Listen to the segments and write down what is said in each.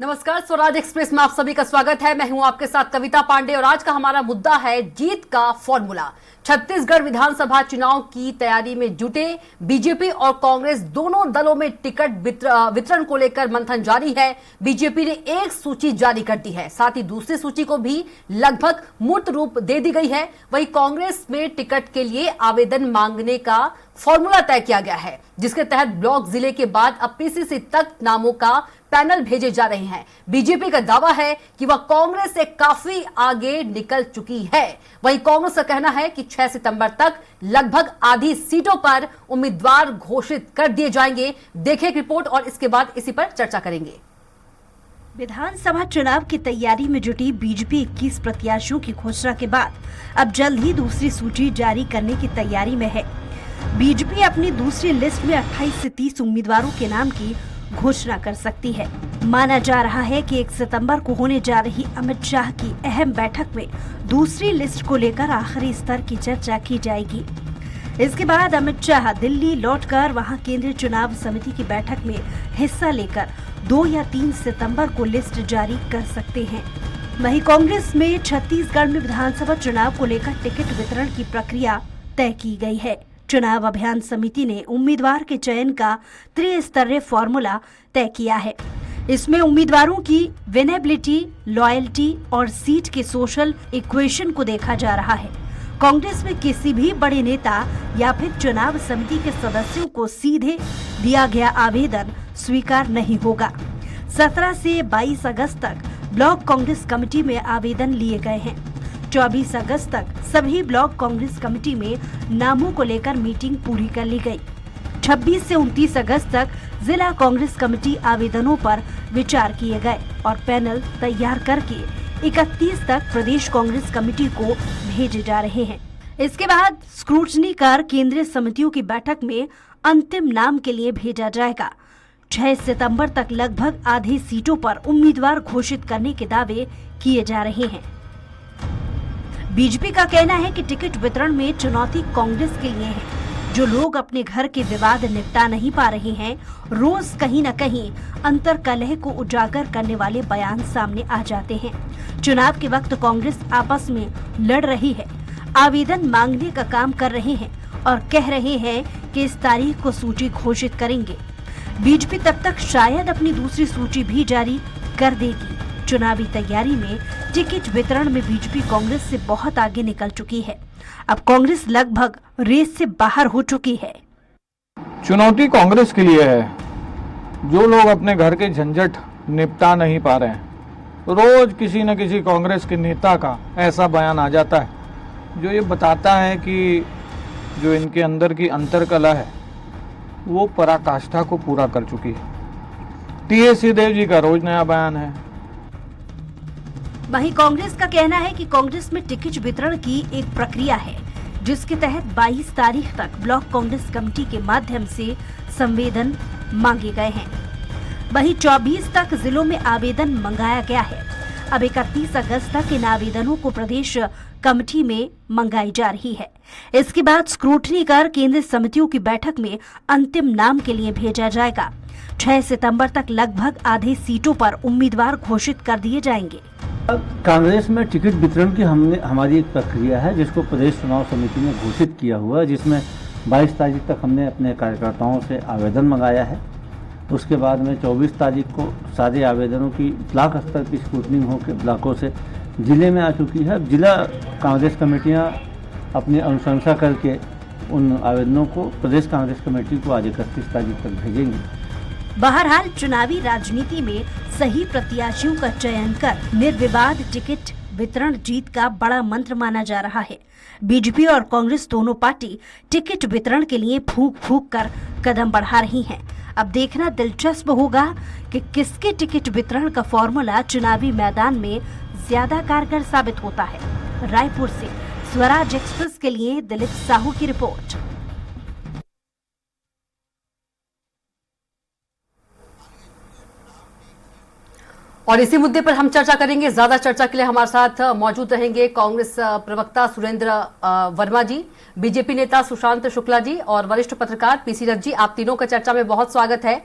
नमस्कार, स्वराज एक्सप्रेस में आप सभी का स्वागत है। मैं हूं आपके साथ कविता पांडे और आज का हमारा मुद्दा है जीत का फॉर्मूला। छत्तीसगढ़ विधानसभा चुनाव की तैयारी में जुटे बीजेपी और कांग्रेस दोनों दलों में टिकट वितरण को लेकर मंथन जारी है। बीजेपी ने एक सूची जारी कर दी है, साथ ही दूसरी सूची को भी लगभग मूर्त रूप दे दी गई है। वहीं कांग्रेस में टिकट के लिए आवेदन मांगने का फॉर्मूला तय किया गया है, जिसके तहत ब्लॉक जिले के बाद अब पीसीसी तक नामों का पैनल भेजे जा रहे हैं। बीजेपी का दावा है कि वह कांग्रेस से काफी आगे निकल चुकी है। वहीं कांग्रेस का कहना है कि 6 सितंबर तक लगभग आधी सीटों पर उम्मीदवार घोषित कर दिए जाएंगे। देखें एक रिपोर्ट और इसके बाद इसी पर चर्चा करेंगे। विधानसभा चुनाव की तैयारी में जुटी बीजेपी 21 प्रत्याशियों की घोषणा के बाद अब जल्द ही दूसरी सूची जारी करने की तैयारी में है। बीजेपी अपनी दूसरी लिस्ट में 28 से 30 उम्मीदवारों के नाम की घोषणा कर सकती है। माना जा रहा है कि 1 सितंबर को होने जा रही अमित शाह की अहम बैठक में दूसरी लिस्ट को लेकर आखिरी स्तर की चर्चा की जाएगी। इसके बाद अमित शाह दिल्ली लौटकर वहां केंद्रीय चुनाव समिति की बैठक में हिस्सा लेकर 2 या 3 सितंबर को लिस्ट जारी कर सकते हैं। वहीं कांग्रेस में छत्तीसगढ़ में विधानसभा चुनाव को लेकर टिकट वितरण की प्रक्रिया तय की गई है। चुनाव अभियान समिति ने उम्मीदवार के चयन का त्रिस्तरीय फॉर्मूला तय किया है। इसमें उम्मीदवारों की विनेबिलिटी, लॉयल्टी और सीट के सोशल इक्वेशन को देखा जा रहा है। कांग्रेस में किसी भी बड़े नेता या फिर चुनाव समिति के सदस्यों को सीधे दिया गया आवेदन स्वीकार नहीं होगा। 17 से 22 अगस्त तक ब्लॉक कांग्रेस कमेटी में आवेदन लिए गए हैं। 24 अगस्त तक सभी ब्लॉक कांग्रेस कमेटी में नामों को लेकर मीटिंग पूरी कर ली गई। 26 से 29 अगस्त तक जिला कांग्रेस कमेटी आवेदनों पर विचार किए गए और पैनल तैयार करके 31 तक प्रदेश कांग्रेस कमेटी को भेजे जा रहे हैं। इसके बाद स्क्रूटनी कर केंद्रीय समितियों की बैठक में अंतिम नाम के लिए भेजा जाएगा। 6 सितंबर तक लगभग आधी सीटों पर उम्मीदवार घोषित करने के दावे किए जा रहे हैं। बीजेपी का कहना है कि टिकट वितरण में चुनौती कांग्रेस के लिए है। जो लोग अपने घर के विवाद निपटा नहीं पा रहे हैं, रोज कहीं न कहीं अंतर कलह को उजागर करने वाले बयान सामने आ जाते हैं। चुनाव के वक्त कांग्रेस आपस में लड़ रही है, आवेदन मांगने का काम कर रहे हैं और कह रहे हैं कि इस तारीख को सूची घोषित करेंगे। बीजेपी तब तक शायद अपनी दूसरी सूची भी जारी कर देगी। चुनावी तैयारी में टिकट वितरण में बीजेपी कांग्रेस से बहुत आगे निकल चुकी है। अब कांग्रेस लगभग रेस से बाहर हो चुकी है। चुनौती कांग्रेस के लिए है। जो लोग अपने घर के झंझट निपटा नहीं पा रहे हैं, रोज किसी न किसी कांग्रेस के नेता का ऐसा बयान आ जाता है जो ये बताता है कि जो इनके अंदर की अंतरकला है वो पराकाष्ठा को पूरा कर चुकी है। टीएस सिंहदेव जी का रोज नया बयान है। वहीं कांग्रेस का कहना है कि कांग्रेस में टिकट वितरण की एक प्रक्रिया है, जिसके तहत 22 तारीख तक ब्लॉक कांग्रेस कमेटी के माध्यम से संवेदन मांगे गए हैं। वहीं 24 तक जिलों में आवेदन मंगाया गया है। अब 31 अगस्त तक इन आवेदनों को प्रदेश कमेटी में मंगाई जा रही है। इसके बाद स्क्रूटनी कर केंद्रीय समितियों की बैठक में अंतिम नाम के लिए भेजा जाएगा। 6 सितंबर तक लगभग आधे सीटों पर उम्मीदवार घोषित कर दिए जाएंगे। कांग्रेस में टिकट वितरण की हमारी एक प्रक्रिया है, जिसको प्रदेश चुनाव समिति ने घोषित किया हुआ है, जिसमें 22 तारीख तक हमने अपने कार्यकर्ताओं से आवेदन मंगाया है। उसके बाद में 24 तारीख को सारे आवेदनों की ब्लॉक स्तर की स्क्रूटनिंग होकर ब्लॉकों से जिले में आ चुकी है। जिला कांग्रेस कमेटियां अपनी अनुशंसा करके उन आवेदनों को प्रदेश कांग्रेस कमेटी को आज 31 तारीख तक भेजेंगी। बहरहाल चुनावी राजनीति में सही प्रत्याशियों का चयन कर निर्विवाद टिकट वितरण जीत का बड़ा मंत्र माना जा रहा है। बीजेपी और कांग्रेस दोनों पार्टी टिकट वितरण के लिए फूंक फूंक कर कदम बढ़ा रही हैं। अब देखना दिलचस्प होगा कि किसके टिकट वितरण का फॉर्मूला चुनावी मैदान में ज्यादा कारगर साबित होता है। रायपुर से स्वराज एक्सप्रेस के लिए दिलीप साहू की रिपोर्ट। और इसी मुद्दे पर हम चर्चा करेंगे। ज्यादा चर्चा के लिए हमारे साथ मौजूद रहेंगे कांग्रेस प्रवक्ता सुरेंद्र वर्मा जी, बीजेपी नेता सुशांत शुक्ला जी और वरिष्ठ पत्रकार पीसी रथ जी। आप तीनों का चर्चा में बहुत स्वागत है।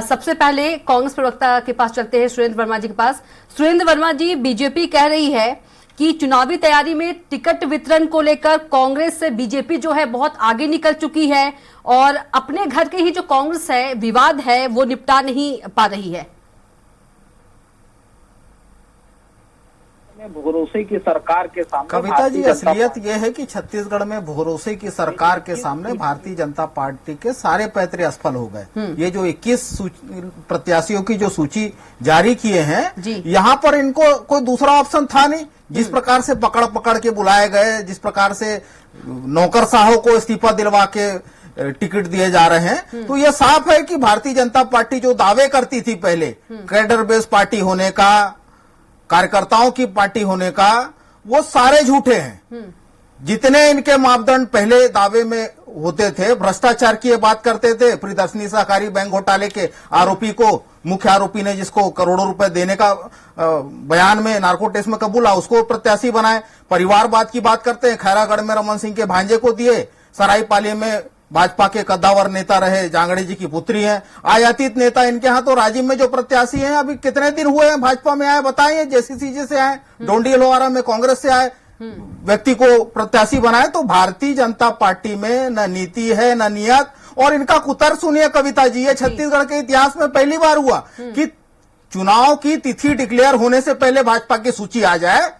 सबसे पहले कांग्रेस प्रवक्ता के पास चलते हैं, सुरेंद्र वर्मा जी के पास। सुरेंद्र वर्मा जी, बीजेपी कह रही है कि चुनावी तैयारी में टिकट वितरण को लेकर कांग्रेस से बीजेपी जो है बहुत आगे निकल चुकी है और अपने घर के ही जो कांग्रेस है, विवाद है, वो निपटा नहीं पा रही है। भरोसे की सरकार के सामने कविता जी, असलियत यह है कि छत्तीसगढ़ में भरोसे की सरकार के सामने भारतीय जनता पार्टी के सारे पैतरे असफल हो गए। ये जो 21 प्रत्याशियों की जो सूची जारी किए हैं, यहाँ पर इनको कोई दूसरा ऑप्शन था नहीं। जिस प्रकार से पकड़ पकड़ के बुलाए गए, जिस प्रकार से नौकरशाहों को इस्तीफा दिलवा के टिकट दिए जा रहे हैं, तो ये साफ है कि भारतीय जनता पार्टी जो दावे करती थी पहले कैडर बेस पार्टी होने का, कार्यकर्ताओं की पार्टी होने का, वो सारे झूठे हैं। जितने इनके मापदंड पहले दावे में होते थे, भ्रष्टाचार की बात करते थे, प्रियदर्शनी सहकारी बैंक घोटाले के आरोपी को, मुख्य आरोपी ने जिसको करोड़ों रुपए देने का बयान में नार्को टेस्ट में कबूला, उसको प्रत्याशी बनाए। परिवारवाद की बात करते हैं, खैरागढ़ में रमन सिंह के भांजे को दिए, सरायपाली में भाजपा के कद्दावर नेता रहे जांगड़े जी की पुत्री हैं। आयातित नेता इनके यहाँ तो राजिम में जो प्रत्याशी हैं, अभी कितने दिन हुए हैं भाजपा में आए बताइए। जेसीसी से आए, डोंडी लोहारा में कांग्रेस से आए, व्यक्ति को प्रत्याशी बनाए। तो भारतीय जनता पार्टी में न नीति है न नियत। और इनका कुतर सुनिए कविता जी, ये छत्तीसगढ़ के इतिहास में पहली बार हुआ कि चुनाव की तिथि डिक्लेयर होने से पहले भाजपा की सूची आ जाए।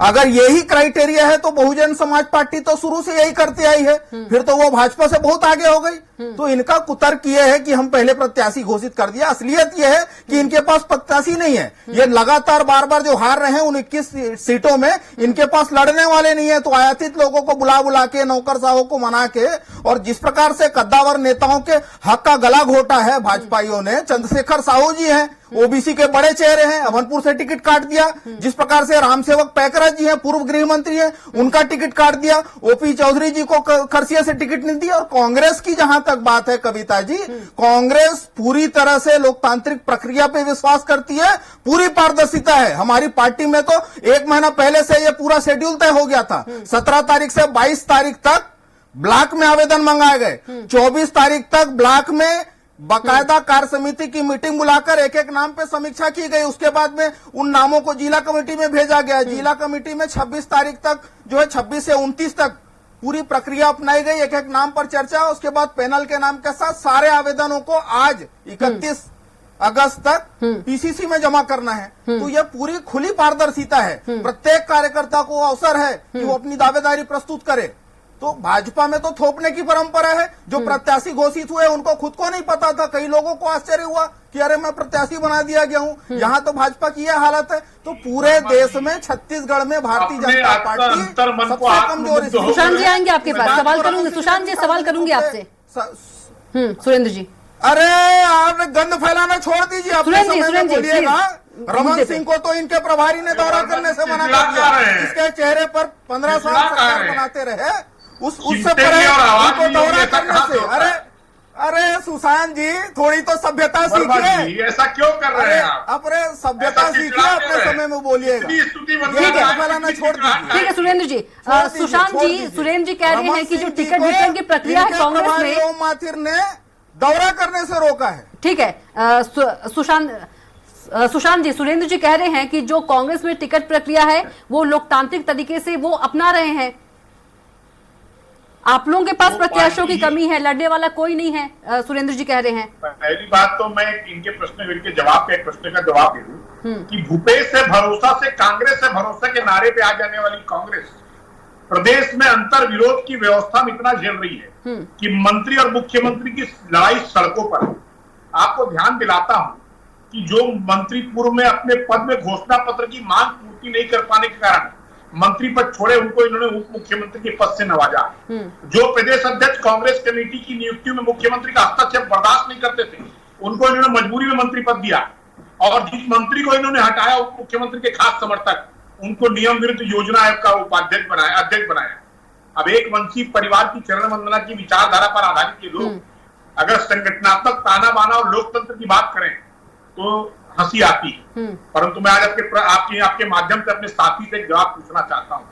अगर यही क्राइटेरिया है तो बहुजन समाज पार्टी तो शुरू से यही करती आई है, फिर तो वो भाजपा से बहुत आगे हो गई। तो इनका कुतर्क ये है कि हम पहले प्रत्याशी घोषित कर दिया। असलियत ये है कि इनके पास प्रत्याशी नहीं है। ये लगातार बार बार जो हार रहे हैं उन 21 सीटों में इनके पास लड़ने वाले नहीं है। तो आयातित लोगों को बुला बुला के, नौकरशाहों को मना के, और जिस प्रकार से कद्दावर नेताओं के हक का गला घोटा है भाजपाइयों ने। चंद्रशेखर साहू जी हैं, ओबीसी के बड़े चेहरे हैं, अभनपुर से टिकट काट दिया। जिस प्रकार से रामसेवक पैकरा जी हैं, पूर्व गृह मंत्री हैं, उनका टिकट काट दिया। ओपी चौधरी जी को खरसिया से टिकट नहीं दिया। और कांग्रेस की जहां तक बात है कविता जी, कांग्रेस पूरी तरह से लोकतांत्रिक प्रक्रिया पे विश्वास करती है, पूरी पारदर्शिता है। हमारी पार्टी में तो 1 महीना पहले से ये पूरा शेड्यूल तय हो गया था। 17 तारीख से 22 तारीख तक ब्लॉक में आवेदन मंगाए गए। 24 तारीख तक ब्लॉक में बाकायदा कार्य समिति की मीटिंग बुलाकर एक एक नाम पे समीक्षा की गई। उसके बाद में उन नामों को जिला कमेटी में भेजा गया। जिला कमेटी में 26 तारीख तक जो है, 26 से 29 तक पूरी प्रक्रिया अपनाई गई। एक एक नाम पर चर्चा, उसके बाद पैनल के नाम के साथ सारे आवेदनों को आज 31 अगस्त तक पीसीसी में जमा करना है। तो यह पूरी खुली पारदर्शिता है। प्रत्येक कार्यकर्ता को अवसर है कि वो अपनी दावेदारी प्रस्तुत करे। तो भाजपा में तो थोपने की परंपरा है। जो प्रत्याशी घोषित हुए उनको खुद को नहीं पता था। कई लोगों को आश्चर्य हुआ कि अरे मैं प्रत्याशी बना दिया गया हूं। यहाँ तो भाजपा की यह हालत है। तो पूरे देश में, छत्तीसगढ़ में भारतीय जनता पार्टी सबसे कमजोर। सुशांत जी आएंगे आपके पास, सवाल करूंगी। सुशांत जी सवाल करूंगी आपसे। सुरेंद्र जी, अरे आपने गंद फैलाना छोड़ दीजिए। सुरेंद्र जी बोलिएगा। रमन सिंह को तो इनके प्रभारी ने दौरा करने से मना कर दिया। इसके चेहरे पर 15 साल सरकार बनाते रहे, उससे पहले उनको दौरा करने से। अरे सुशांत जी, थोड़ी तो सभ्यता सीखिए। ऐसा क्यों कर रहे हैं आप? अपने सभ्यता सीखिए, अपने समय में बोलिएगा। फैलाना छोड़ दीजिए। ठीक है सुरेंद्र जी। सुरेंद्र जी कह रहे हैं कि जो टिकट वितरण की प्रक्रिया है कांग्रेस में, माथिर ने दौरा करने से रोका है। ठीक है सुशांत जी, सुरेंद्र जी कह रहे हैं कि जो कांग्रेस में टिकट प्रक्रिया है वो लोकतांत्रिक तरीके से वो अपना रहे हैं। आप लोगों के पास प्रत्याशियों की कमी है, लड़ने वाला कोई नहीं है, सुरेंद्र जी कह रहे हैं। पहली बात तो मैं इनके प्रश्न के जवाब पे एक प्रश्न का जवाब दे दूं कि भूपेश से भरोसा से कांग्रेस से भरोसा के नारे पे आ जाने वाली कांग्रेस प्रदेश में अंतर विरोध की व्यवस्था में इतना झेल रही है कि मंत्री और मुख्यमंत्री की लड़ाई सड़कों पर है। आपको ध्यान दिलाता हूं कि जो मंत्री पूर्व में अपने पद में घोषणा पत्र की मांग पूर्ति नहीं कर पाने के कारण मंत्री पद छोड़े, उनको इन्होंने उप मुख्यमंत्री के पद से नवाजा। जो प्रदेश अध्यक्ष कांग्रेस कमेटी की नियुक्ति में मुख्यमंत्री का हस्तक्षेप बर्दाश्त नहीं करते थे, उनको इन्होंने मजबूरी में मंत्री पद दिया। और जिस मंत्री को इन्होंने हटाया, उप मुख्यमंत्री के खास समर्थक, उनको नियम विरुद्ध योजना आयोग का उपाध्यक्ष बनाया, अध्यक्ष बनाया। अब एक वंशी परिवार की चरण वंदना की विचारधारा पर आधारित ये लोग अगर संगठनात्मक ताना बाना और लोकतंत्र की बात करें तो हंसी आती है। परंतु मैं आज आपके माध्यम से अपने साथी से एक जवाब पूछना चाहता हूं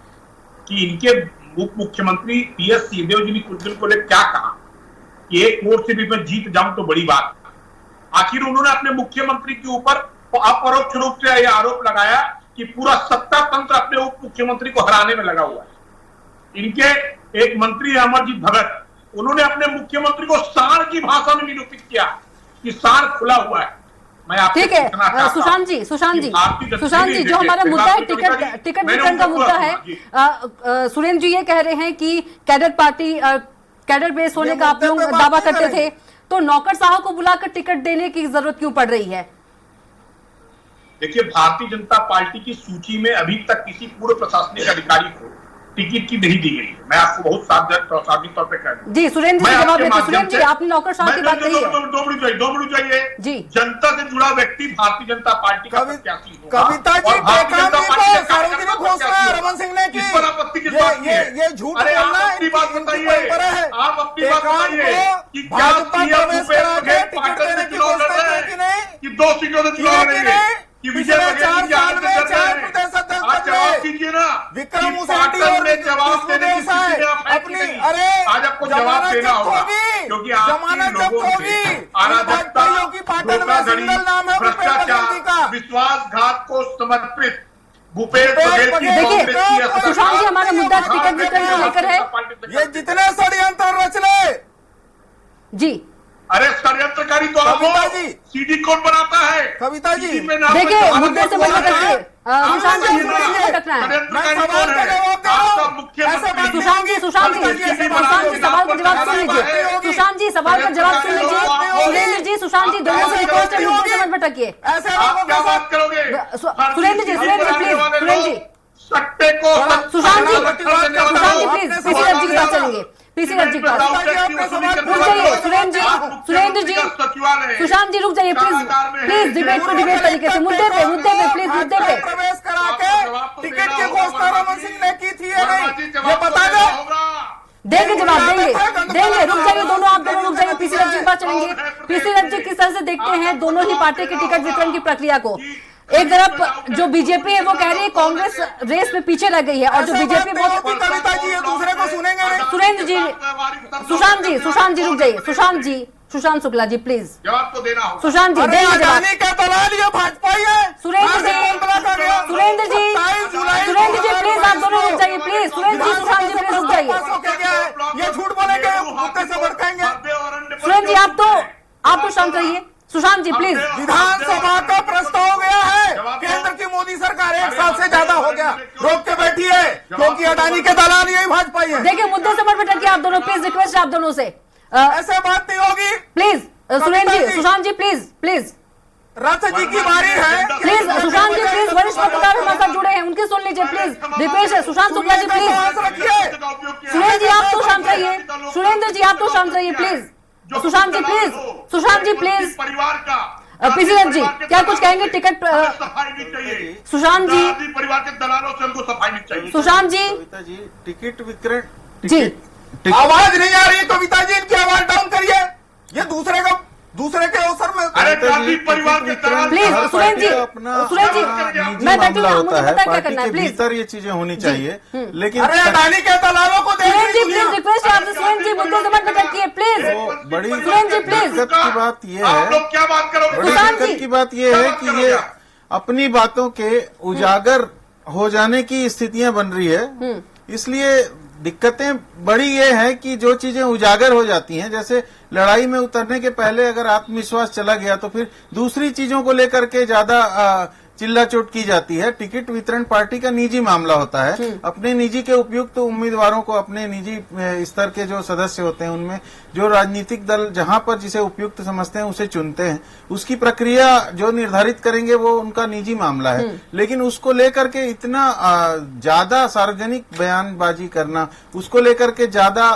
कि इनके उप मुख्यमंत्री PS सिंहदेव जी ने कुछ दिन पहले क्या कहा कि एक वोट से भी मैं जीत जाऊं तो बड़ी बात है। आखिर उन्होंने अपने मुख्यमंत्री के ऊपर अपरोक्ष रूप से यह आरोप लगाया कि पूरा सत्ता तंत्र अपने उप मुख्यमंत्री को हराने में लगा हुआ है। इनके एक मंत्री अमरजीत भगत, उन्होंने अपने मुख्यमंत्री को सांड की भाषा में निरूपित किया कि सांड खुला हुआ है। मैं आपसे ठीक है पूछना चाहता हूं सुशांत जी जो हमारा मुद्दा है टिकट वितरण का मुद्दा है। सुरेंद्र जी ये कह रहे हैं कि कैडर पार्टी कैडर बेस होने का आप लोग दावा करते थे, तो नौकर साहब को बुलाकर टिकट देने की जरूरत क्यों पड़ रही है? देखिए, भारतीय जनता पार्टी की सूची में अभी तक किसी पूर्व प्रशासनिक अधिकारी को टिकट की नहीं दी गई है। मैं आपको बहुत सावधानी तौर पे कह रहा हूं। जी सुरेंद्र जी जवाब देते। सुरेंद्र जी आपने नौकर साहब की बात कही है। 2 मिनट चाहिए जी। जनता से जुड़ा व्यक्ति भारतीय जनता पार्टी का प्रत्याशी होगा। कविता जी और भारतीय जनता पार्टी का सार्वजनिक घोषणा रमन सिंह ने की। इस पर आपत्ति किस बात की है? ये झूठ अरे आप बोलना है, अपनी बात इनकी बताइए, परंपरा है। आप अपनी बात बताइए कि क्या भाजपा सीएम प्रवेश भूपेश करा के बघेल टिकट पाटन देने से की चुनाव लड़ घोषणा रहे की हैं नहीं? कि 2 सीटों से चुनाव लड़ेंगे कि विजय पिछले बघेल 4 की साल आदत में कर रहे 4 हैं। प्रदेश अध्यक्ष आज बदले। जवाब कीजिए ना। विक्रम कि मुसेठी पाटन और में जवाब देने की विष्णु स्थिति में आप है कि अपनी नहीं? अरे आज आपको जवाब देना होगा, क्योंकि जमानत आपके जब्त लोगों होगी। से इन अराजकता, भाजपाइयों की पाटन में धोखाधड़ी, सिंगल नाम है भूपेश बघेल जी भ्रष्टाचार, का। विश्वासघात को समर्पित भूपेश बघेल की देखिए, कांग्रेस की असफलता- सुशांत जी हमारा मुद्दा टिकट वितरण को लेकर है। ये जितने षड्यंत्र रच ले, जी अरे षड्यंत्रकारी तो आप कविता हो। जी। CD कौन बनाता है? कविता जी। CD पे नाम देखिए लिखा मुद्दे से हुआ मत है। रखिए। सुशांत जी मुद्दे से मत रखना है। षड्यंत्रकारी मैं कौन सवाल का है? जवाब दे रहा हूं। आपका ऐसे मुख्यमंत्री बात सुशांत जी सवाल का जवाब सुन लीजिए। सुशांत जी सवाल का जवाब सुन लीजिए। सुरेंद्र जी सुशांत जी दोनों से रिक्वेस्ट है, मुद्दे से मत भटकिए। ऐसे आप लोगों क्या के बात साथ करोगे? सुरेंद्र जी प्लीज सुरेंद्र जी सट्टे को सुशांत जी प्लीज पीसी रथ जी की बात चलेंगे। पीसी रथ जी की बात रुक जाइए। सुरेंद्र जी सुशांत जी रुक जाइए प्लीज डिबेट को डिबेट तरीके से मुद्दे पे प्लीज मुद्दे पे प्रवेश करा के टिकट की घोषणा रमन सिंह ने की थी या नहीं, ये बता दो। देंगे जवाब देंगे। रुक जाइए दोनों, आप दोनों रुक जाइए। पीसी रथ जी के पास चलेंगे। पीसी रथ जी किस तरह से देखते हैं दोनों ही पार्टी के टिकट वितरण की प्रक्रिया को? एक तरफ जो बीजेपी है वो कह रही है कांग्रेस रेस में पीछे रह गई है, और जो बीजेपी बहुत कविता जी ये दूसरे को सुनेंगे नहीं। सुरेंद्र जी सुशांत जी रुक जाइए। सुशांत शुक्ला जी प्लीज जवाब तो देना होगा। सुशांत जी अरे देंगे जवाब। अडानी का दलाल ये भाजपाई है। सुरेंद्र जी प्लीज आप दोनों रुक जाइए प्लीज। सुरेंद्र जी सुशांत जी प्लीज रुक जाइए। ये झूठ बोलेंगे, मुद्दे से भड़काएंगे। सुरेंद्र जी आप तो शांत रहिए। सुशांत जी प्लीज। विधानसभा का प्रस्ताव गया है, केंद्र की मोदी सरकार 1 साल से ज्यादा हो गया, रोक के बैठी है, क्योंकि अडानी के दलाल यही भाजपाई है। देखिए मुद्दे से मत भटकिए आप दोनों, प्लीज रिक्वेस्ट है आप दोनों से। ऐसे बात नहीं होगी। प्लीज सुरेंद्र जी सुशांत जी प्लीज रथ जी की बारी है। प्लीज सुशांत जी प्लीज वरिष्ठ पत्रकार हमारे साथ जुड़े हैं, उनकी सुन लीजिए प्लीज। रिक्वेस्ट है सुशांत शुक्ला जी प्लीज। सुरेंद्र जी आप तो शांत रहिए। सुरेंद्र जी आप तो शांत रहिए प्लीज। सुशांत जी प्लीज। परिवार का पीसी रथ जी क्या कुछ कहेंगे टिकट? सफाई नहीं चाहिए। सुशांत जी परिवार के दलालों से उनको सफाई नहीं चाहिए। सुशांत जी कविता जी टिकट वितरण जी आवाज नहीं आ रही कविता जी, इनकी आवाज डाउन करिए। ये दूसरे के अवसर में। अरे गांधी परिवार के दलाल प्लीज सुरेंद्र जी मैं बैठी हूँ, मुझे पता है क्या करना है प्लीज। भीतर ये चीजें होनी चाहिए, लेकिन अरे अडानी के दलालों को सुरेंद्र जी प्लीज रिक्वेस्ट है आपसे। सुरेंद्र जी मुद्दे से मत भटकिए प्लीज। बड़ी सुरेंद्र जी प्लीज। दिक्कत की बात ये आप है, लोग क्या बात करोगे? बड़ी सुशांत जी। दिक्कत की बात ये है कि ये अपनी बातों के उजागर हो जाने की स्थितियां बन रही है। इसलिए दिक्कतें बड़ी ये है कि जो चीजें उजागर हो जाती हैं, जैसे लड़ाई में उतरने के पहले अगर आत्मविश्वास चला गया तो फिर दूसरी चीजों को लेकर के ज्यादा चिल्ला चोट की जाती है। टिकट वितरण पार्टी का निजी मामला होता है। अपने निजी के उपयुक्त उम्मीदवारों को, अपने निजी स्तर के जो सदस्य होते हैं उनमें जो राजनीतिक दल जहां पर जिसे उपयुक्त समझते हैं उसे चुनते हैं। उसकी प्रक्रिया जो निर्धारित करेंगे वो उनका निजी मामला है, लेकिन उसको लेकर के इतना ज्यादा सार्वजनिक बयानबाजी करना, उसको लेकर के ज्यादा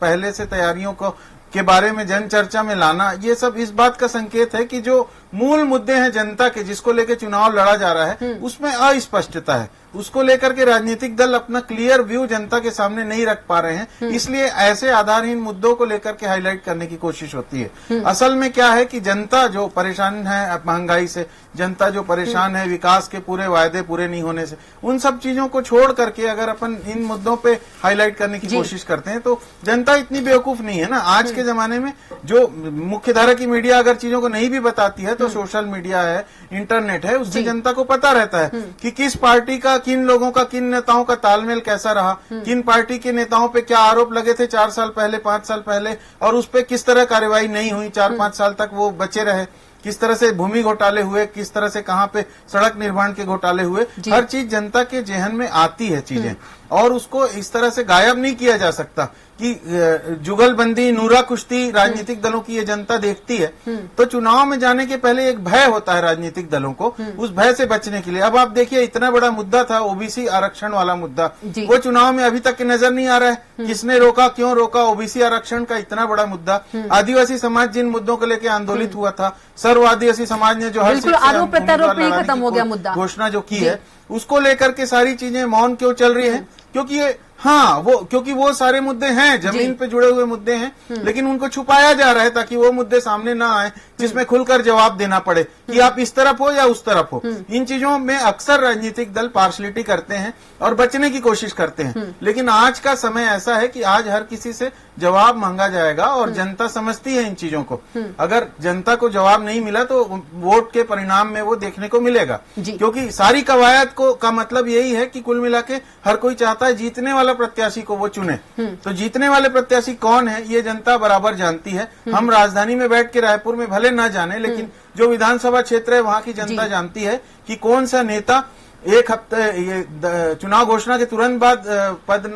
पहले से तैयारियों को के बारे में जन चर्चा में लाना, ये सब इस बात का संकेत है कि जो मूल मुद्दे हैं जनता के, जिसको लेकर चुनाव लड़ा जा रहा है, उसमें अस्पष्टता है। उसको लेकर के राजनीतिक दल अपना क्लियर व्यू जनता के सामने नहीं रख पा रहे हैं, इसलिए ऐसे आधारहीन मुद्दों को लेकर के हाईलाइट करने की कोशिश होती है। असल में क्या है कि जनता जो परेशान है महंगाई से, जनता जो परेशान है विकास के पूरे वायदे पूरे नहीं होने से, उन सब चीजों को छोड़ करके अगर अपन इन मुद्दों पे हाईलाइट करने की कोशिश करते हैं तो जनता इतनी बेवकूफ नहीं है ना। आज के जमाने में जो मुख्यधारा की मीडिया अगर चीजों को नहीं भी बताती है तो सोशल मीडिया है, इंटरनेट है, उससे जनता को पता रहता है कि किस पार्टी का, किन लोगों का, किन नेताओं का तालमेल कैसा रहा, किन पार्टी के नेताओं पे क्या आरोप लगे थे 4 साल पहले, 5 साल पहले, और उस पे किस तरह कार्रवाई नहीं हुई, 4-5 साल तक वो बचे रहे, किस तरह से भूमि घोटाले हुए, किस तरह से कहां पे सड़क निर्माण के घोटाले हुए। हर चीज जनता के जेहन में आती है चीजें, और उसको इस तरह से गायब नहीं किया जा सकता कि जुगलबंदी, नूरा कुश्ती राजनीतिक दलों की ये जनता देखती है। तो चुनाव में जाने के पहले एक भय होता है राजनीतिक दलों को, उस भय से बचने के लिए। अब आप देखिए, इतना बड़ा मुद्दा था ओबीसी आरक्षण वाला मुद्दा, वो चुनाव में अभी तक नजर नहीं आ रहा है। किसने रोका, क्यों रोका? ओबीसी आरक्षण का इतना बड़ा मुद्दा। आदिवासी समाज जिन मुद्दों को लेकर आंदोलित हुआ था, सर्व आदिवासी समाज ने जो हर आरोप प्रत्यारोप नहीं खत्म हो गया मुद्दा, घोषणा जो की है, उसको लेकर के सारी चीजें मौन क्यों चल रही है? क्योंकि क्योंकि वो सारे मुद्दे हैं, जमीन पे जुड़े हुए मुद्दे हैं, लेकिन उनको छुपाया जा रहा है ताकि वो मुद्दे सामने ना आए जिसमें खुलकर जवाब देना पड़े कि आप इस तरफ हो या उस तरफ हो। इन चीजों में अक्सर राजनीतिक दल पार्शलिटी करते हैं और बचने की कोशिश करते हैं, लेकिन आज का समय ऐसा है कि आज हर किसी से जवाब मांगा जाएगा और जनता समझती है इन चीजों को। अगर जनता को जवाब नहीं मिला तो वोट के परिणाम में वो देखने को मिलेगा, क्योंकि सारी कवायद का मतलब यही है कि कुल मिला के हर कोई चाहता है जीतने वाला प्रत्याशी को वो चुने। तो जीतने वाले प्रत्याशी कौन है ये जनता बराबर जानती है। हम राजधानी में बैठ के रायपुर में भले ना जाने, लेकिन जो विधानसभा क्षेत्र है वहां की जनता जानती है कि कौन सा नेता एक हफ्ते ये चुनाव घोषणा के तुरंत बाद पद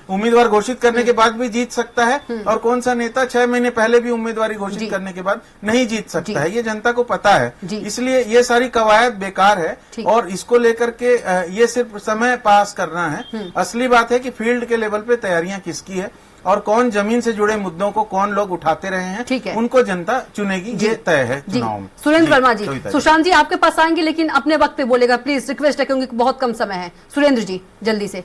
उम्मीदवार घोषित करने के बाद भी जीत सकता है और कौन सा नेता 6 महीने पहले भी उम्मीदवारी घोषित करने के बाद नहीं जीत सकता है। ये जनता को पता है, इसलिए ये सारी कवायद बेकार है और इसको लेकर के ये सिर्फ समय पास करना है। असली बात है कि फील्ड के लेवल पे तैयारियां किसकी है और कौन जमीन से जुड़े मुद्दों को कौन लोग उठाते रहे हैं, उनको जनता चुनेगी, ये तय है चुनाव में। सुरेंद्र वर्मा जी, सुशांत जी आपके पास आएंगे, लेकिन अपने वक्त पे बोलेगा प्लीज, रिक्वेस्ट है क्योंकि बहुत कम समय है। सुरेंद्र जी जल्दी से।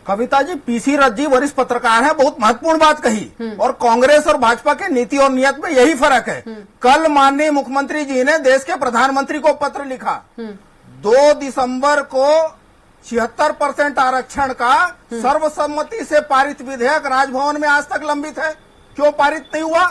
कविता जी, पीसी रज्जी वरिष्ठ पत्रकार है, बहुत महत्वपूर्ण बात कही, और कांग्रेस और भाजपा के नीति और नियत में यही फर्क है। कल माननीय मुख्यमंत्री जी ने देश के प्रधानमंत्री को पत्र लिखा, 2 दिसंबर को 76% आरक्षण का सर्वसम्मति से पारित विधेयक राजभवन में आज तक लंबित है। क्यों पारित नहीं हुआ?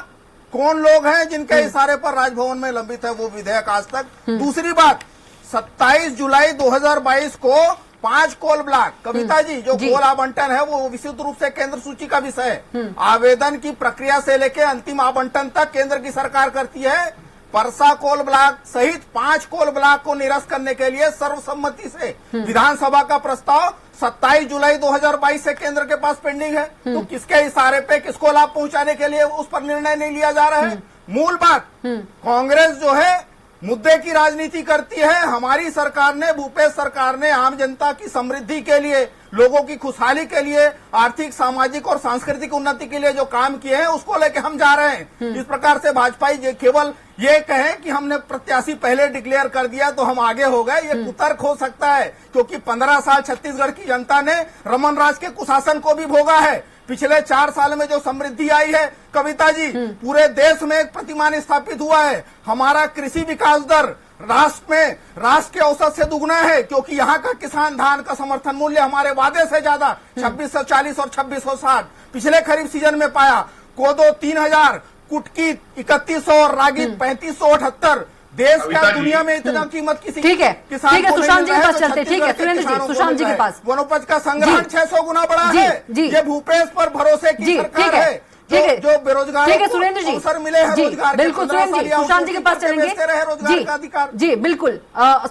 कौन लोग हैं जिनके इशारे पर राजभवन में लंबित है वो विधेयक आज तक? दूसरी बात, 27 जुलाई 2022 को 5 कोल ब्लॉक, कविता जी जो कोल आवंटन है वो विशुद्ध रूप से केंद्र सूची का विषय है। आवेदन की प्रक्रिया से लेकर अंतिम आवंटन तक केंद्र की सरकार करती है। परसा कोल ब्लॉक सहित 5 कोल ब्लॉक को निरस्त करने के लिए सर्वसम्मति से विधानसभा का प्रस्ताव 27 जुलाई 2022 से केंद्र के पास पेंडिंग है। तो किसके इशारे पे किसको लाभ पहुंचाने के लिए उस पर निर्णय नहीं लिया जा रहा है? मूल बात, कांग्रेस जो है मुद्दे की राजनीति करती है। हमारी सरकार ने, भूपेश सरकार ने आम जनता की समृद्धि के लिए, लोगों की खुशहाली के लिए, आर्थिक, सामाजिक और सांस्कृतिक उन्नति के लिए जो काम किए हैं उसको लेके हम जा रहे हैं। इस प्रकार से भाजपा केवल ये कहें कि हमने प्रत्याशी पहले डिक्लेयर कर दिया तो हम आगे हो गए, ये कुतर्क हो सकता है, क्योंकि 15 साल छत्तीसगढ़ की जनता ने रमन राज के कुशासन को भी भोगा है। पिछले 4 साल में जो समृद्धि आई है कविता जी, पूरे देश में एक प्रतिमान स्थापित हुआ है। हमारा कृषि विकास दर राष्ट्र के औसत से दुगना है, क्योंकि यहाँ का किसान धान का समर्थन मूल्य हमारे वादे से ज्यादा 2640 और 2660 पिछले खरीफ सीजन में पाया। कोदो 3000, कुटकी 3100 और रागी 3578। देश का दुनिया में इतना कीमत किसी किसान को सुशांत जी के पास चलते। ठीक है सुरेंद्र जी, सुशांत जी के पास। वनोपज का संग्रहण 600 गुना बढ़ा है। ये भूपेश पर भरोसे की सरकार है। जो बेरोजगार अवसर मिले हैं रोजगार, बिल्कुल सुरेंद्र जी, सुशांत जी के पास चलेंगे। रोजगार का अधिकार जी बिल्कुल,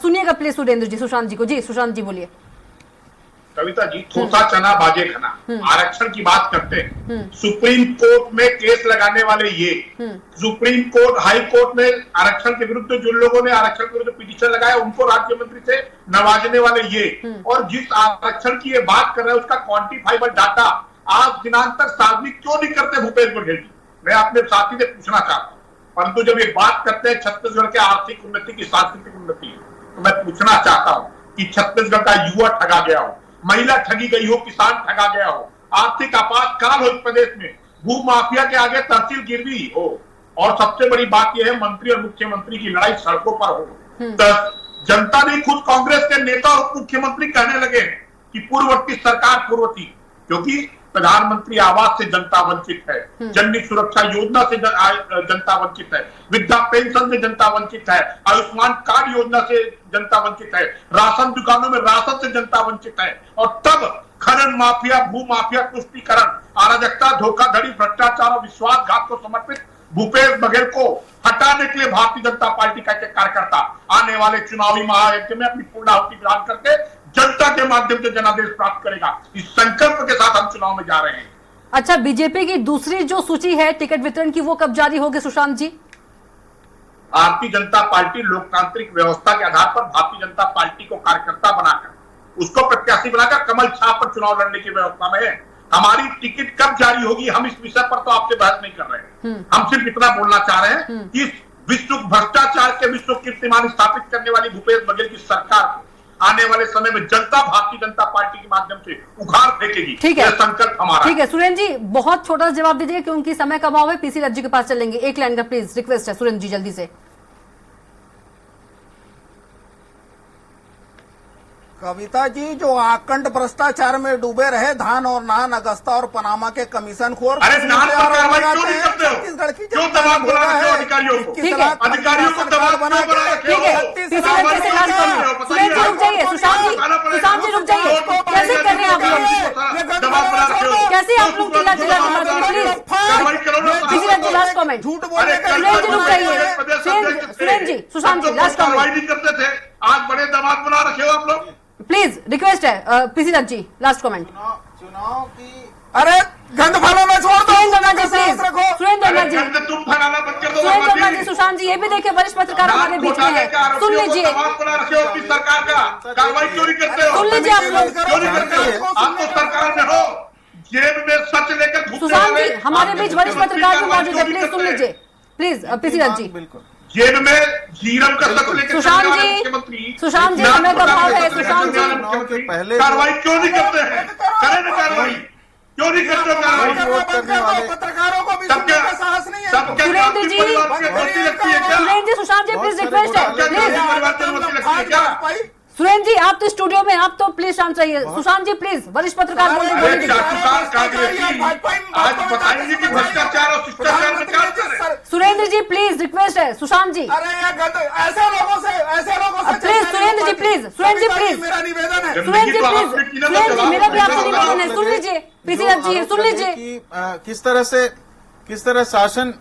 सुनिएगा प्लीज सुरेंद्र जी, सुशांत जी को। जी सुशांत जी बोलिए। कविता जी, थोसा चना बाजे खाना, आरक्षण की बात करते हैं। सुप्रीम कोर्ट में केस लगाने वाले ये, सुप्रीम कोर्ट, हाई कोर्ट में आरक्षण के विरुद्ध जिन लोगों ने आरक्षण के विरुद्ध पिटीशन लगाया उनको राज्य मंत्री से नवाजने वाले ये, और जिस आरक्षण की ये बात कर रहे हैं उसका क्वांटिफाइबल डाटा आज दिनांक तक सार्वजनिक क्यों नहीं करते भूपेश बघेल जी? मैं अपने साथी से पूछना चाहता हूँ, परंतु जब ये बात करते हैं छत्तीसगढ़ के आर्थिक उन्नति की, सांस्कृतिक उन्नति, तो मैं पूछना चाहता हूँ कि छत्तीसगढ़ का युवा ठगा गया हो, महिला ठगी गई हो, किसान ठगा गया हो, आर्थिक आपातकाल हो इस प्रदेश में, भू माफिया के आगे तहसील गिरवी हो, और सबसे बड़ी बात यह है मंत्री और मुख्यमंत्री की लड़ाई सड़कों पर हो, तो जनता ने खुद कांग्रेस के नेता और मुख्यमंत्री कहने लगे कि पूर्ववर्ती सरकार पूर्ववर्ती, क्योंकि प्रधानमंत्री आवास से जनता वंचित है, जननी सुरक्षा योजना से जनता वंचित है, वृद्धा पेंशन से जनता वंचित है, आयुष्मान कार्ड योजना से जनता वंचित है, राशन दुकानों में राशन से जनता वंचित है, और तब खनन माफिया, भू माफिया, तुष्टीकरण, अराजकता, धोखाधड़ी, भ्रष्टाचार और विश्वासघात को समर्पित भूपेश बघेल को हटाने के लिए भारतीय जनता पार्टी का कार्यकर्ता आने वाले चुनावी महायज्ञ में अपनी पूर्णाहुति प्रदान करके जनता के माध्यम से जनादेश प्राप्त करेगा। इस संकल्प के साथ हम चुनाव में जा रहे हैं। अच्छा, बीजेपी की दूसरी जो सूची है टिकट वितरण की, वो कब जारी होगी सुशांत जी? भारतीय जनता पार्टी लोकतांत्रिक व्यवस्था के आधार पर भारतीय जनता पार्टी को कार्यकर्ता बनाकर, उसको प्रत्याशी बनाकर कमल छाप पर चुनाव लड़ने की व्यवस्था में है। हमारी टिकट कब जारी होगी, हम इस विषय पर तो आपसे बहस नहीं कर रहे हैं। हम सिर्फ इतना बोलना चाह रहे हैं कि विश्व भ्रष्टाचार के विश्व कीर्तिमान स्थापित करने वाली भूपेश बघेल की सरकार को आने वाले समय में जनता भारतीय जनता पार्टी के माध्यम से उखाड़ फेंकेगी। ठीक है, यह संकल्प हमारा। ठीक है सुरेंद्र जी, बहुत छोटा सा जवाब दीजिए क्योंकि समय का अभाव है। पीसी रज्जी के पास चलेंगे, एक लाइन का प्लीज रिक्वेस्ट है सुरेंद्र जी, जल्दी से। कविता जी, जो आकंठ भ्रष्टाचार में डूबे रहे धान और नान, अगस्ता और पनामा के कमीशन खोर, अरे नान पर कार्रवाई क्यों नहीं करते हो? छत्तीसगढ़ की क्यों दबाव बना रखे हो अधिकारियों को? ठीक है, अधिकारियों को दबाव बना रखे हो? ठीक है, पीसी रज्जी से लास्ट कॉमेंट। सुरेंद्र जी रुक जाइए, सुशांत जी रुक जाइए। कैसे कर रहे हैं आप लोग? दबाव बना रखे हो? कैसे आप लोग चिल्ला चिल्ला के बात करें please? PC Rajji last comment. Surendra ji रुक जाइए, सुरेंद्र जी, सुशांत जी लास्ट कॉमेंट। कार्रवाई नहीं करते थे, आज बड़े दबाव बना रखे हो आप लोग। प्लीज रिक्वेस्ट है पीसी रज्जी लास्ट कमेंट। चुनाव की, अरे गंद फैलाना छोड़ दो सुरेंद्र जी प्लीज, सुरेंद्र जी, तुम फैलाना बंद कर दो। सुरेंद्र जी, सुशांत जी, ये भी देखिए वरिष्ठ पत्रकार हमारे बीच में है, सुन लीजिए। सरकार का कार्रवाई क्यों नहीं करते हो? सुन लीजिए आप लोग, क्यों नहीं करते हो? आप तो सरकार में हो, जेब में सच लेकर घूमने सुशांत वाले जी हमारे बीच वरिष्ठ पत्रकार भी मौजूद है, प्लीज सुन लीजिए, प्लीज पीसी रज्जी। बिल्कुल, जेब में जीरम का सच लेकर सुशांत जी, मुख्यमंत्री, सुशांत जी, समय का अभाव है, सुशांत जी। पहले कार्रवाई क्यों नहीं करते हैं? करें ना कार्रवाई, क्यों नहीं करते हो कार्रवाई? पत्रकारों को भी सबके साहस नहीं है। सुरेंद्र जी, सुरेंद्र जी, सुशांत जी प्लीज रिक्वेस्ट है, प्लीज। सुरेंद्र जी, आप तो स्टूडियो में, आप तो प्लीज शांत रहिए। सुशांत जी प्लीज, वरिष्ठ पत्रकार बोल रहे आज बताएंगे कि भ्रष्टाचार और शिष्टाचार में क्या अंतर है? सुरेंद्र जी प्लीज रिक्वेस्ट है, सुशांत जी अरे ऐसे लोगों से please, Surendra ji please, Surendra ji please, मेरा निवेदन है। सुरेंद्र जी प्लीज, सुरेंद्र जी मेरा भी आपसे निवेदन है, सुन लीजिए पीसी रज्जी, सुन लीजिए कि किस तरह शासन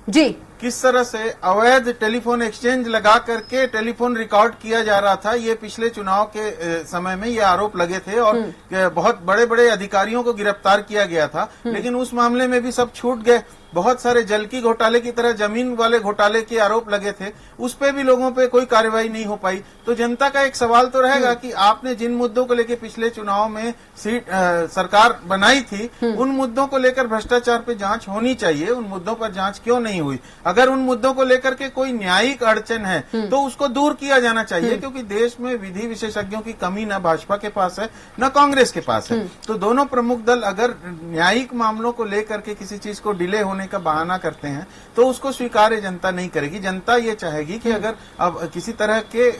जी, किस तरह से अवैध टेलीफोन एक्सचेंज लगा करके टेलीफोन रिकॉर्ड किया जा रहा था। ये पिछले चुनाव के समय में ये आरोप लगे थे और बहुत बड़े बड़े अधिकारियों को गिरफ्तार किया गया था, लेकिन उस मामले में भी सब छूट गए। बहुत सारे जलकी घोटाले की तरह जमीन वाले घोटाले के आरोप लगे थे, उस पे भी लोगों पे कोई कार्रवाई नहीं हो पाई। तो जनता का एक सवाल तो रहेगा कि आपने जिन मुद्दों को लेकर पिछले चुनाव में सरकार बनाई थी, उन मुद्दों को लेकर भ्रष्टाचार पे जांच होनी चाहिए, उन मुद्दों पर जांच क्यों नहीं हुई? अगर उन मुद्दों को लेकर के कोई न्यायिक अड़चन है तो उसको दूर किया जाना चाहिए, क्योंकि देश में विधि विशेषज्ञों की कमी न भाजपा के पास है न कांग्रेस के पास है। तो दोनों प्रमुख दल अगर न्यायिक मामलों को लेकर के किसी चीज को डिले होने का बहाना करते हैं तो उसको स्वीकार्य जनता नहीं करेगी। जनता ये चाहेगी कि अगर अब किसी तरह के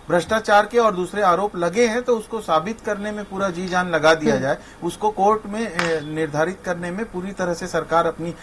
भ्रष्टाचार के और दूसरे आरोप लगे हैं तो उसको साबित करने में पूरा जी जान लगा दिया जाए, उसको कोर्ट में निर्धारित करने में पूरी तरह से सरकार अपनी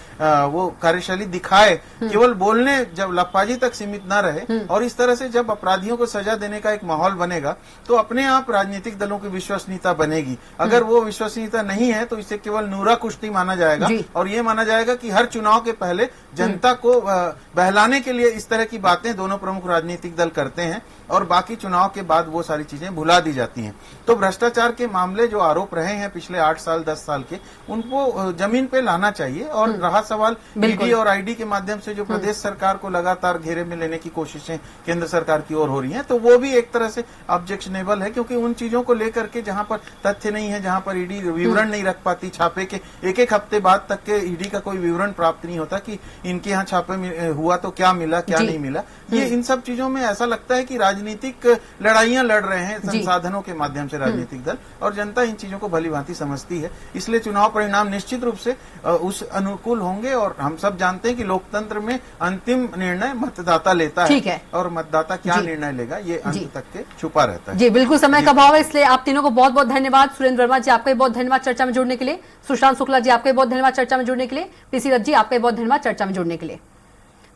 वो कार्यशैली दिखाए, केवल बोलने जब लफाजी तक सीमित न रहे। और इस तरह से जब अपराधियों को सजा देने का एक माहौल बनेगा तो अपने आप राजनीतिक दलों की विश्वसनीयता बनेगी। अगर वो विश्वसनीयता नहीं है तो इसे केवल नूरा कुश्ती माना जाएगा और ये माना जाएगा कि हर चुनाव के पहले जनता को बहलाने के लिए इस तरह की बातें दोनों प्रमुख राजनीतिक दल करते हैं और बाकी चुनाव के बाद वो सारी चीजें भुला दी जाती हैं। तो भ्रष्टाचार के मामले जो आरोप रहे हैं पिछले 8 साल 10 साल के, उनको जमीन पे लाना चाहिए। और रहा सवाल ईडी और आईडी के माध्यम से जो प्रदेश सरकार को लगातार घेरे में लेने की कोशिशें केंद्र सरकार की ओर हो रही हैं, तो वो भी एक तरह से ऑब्जेक्शनेबल है, क्योंकि उन चीजों को लेकर के जहां पर तथ्य नहीं है, जहां पर ईडी विवरण नहीं रख पाती, छापे के एक हफ्ते बाद तक के ईडी का कोई विवरण प्राप्त नहीं होता कि इनके यहाँ छापे में हुआ तो क्या मिला क्या नहीं मिला। ये इन सब चीजों में ऐसा लगता है कि राजनीतिक लड़ाइयां लड़ रहे हैं संसाधनों के माध्यम से राजनीतिक दल, और जनता इन चीजों को भली भांति समझती है। इसलिए चुनाव परिणाम निश्चित रूप से उस अनुकूल होंगे। और हम सब जानते हैं कि लोकतंत्र में अंतिम निर्णय मतदाता लेता है, और मतदाता क्या निर्णय लेगा ये अंत तक के छुपा रहता है। जी बिल्कुल, समय का अभाव है, इसलिए आप तीनों को बहुत बहुत धन्यवाद। सुरेंद्र वर्मा जी, आपका भी बहुत धन्यवाद चर्चा में जुड़ने के लिए। सुशांत शुक्ला जी, आपका भी बहुत धन्यवाद चर्चा में जुड़ने के लिए। पीसी रथ जी, आपका भी बहुत धन्यवाद चर्चा में जुड़ने के लिए।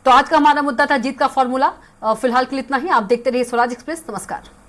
तो आज का हमारा मुद्दा था जीत का फॉर्मूला। फिलहाल के लिए इतना ही। आप देखते रहिए स्वराज एक्सप्रेस। नमस्कार।